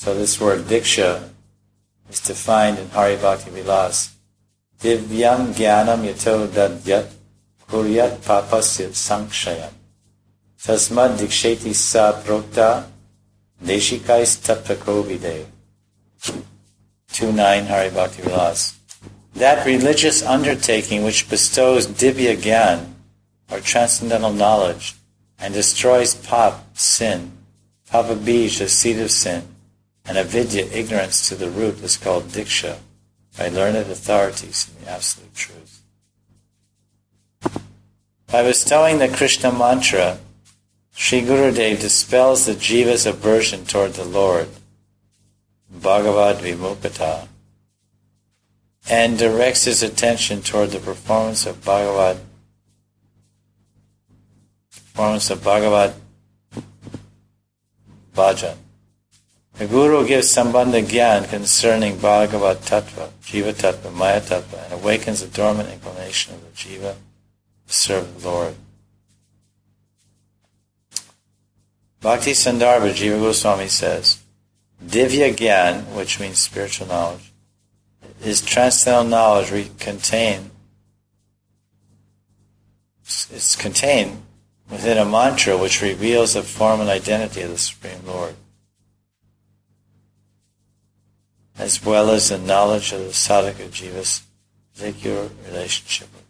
So this word diksha is defined in Hari Bhakti Vilas. Divyam jnanam yato dadyat kuryat papasya sankshayam. Tasmad diksheti sa prokta deshikais tapakobide. 2.9 Hari Bhakti Vilas. That religious undertaking which bestows divya gyan, or transcendental knowledge, and destroys pap, sin, papa bij, the seed of sin, and avidya, ignorance to the root, is called diksha, by learned authorities in the absolute truth. By bestowing the Krishna mantra, Sri Gurudev dispels the jiva's aversion toward the Lord, Bhagavad Vimukata, and directs his attention toward the performance of Bhagavad Bhajan. The Guru gives Sambandha Gyan concerning Bhagavad Tattva, Jiva Tattva, Maya Tattva, and awakens the dormant inclination of the Jiva to serve the Lord. Bhakti Sandarbha Jiva Goswami says, Divya Gyan, which means spiritual knowledge, is transcendental knowledge it's contained within a mantra which reveals the form and identity of the Supreme Lord, as well as the knowledge of the sadhaka jiva's particular relationship with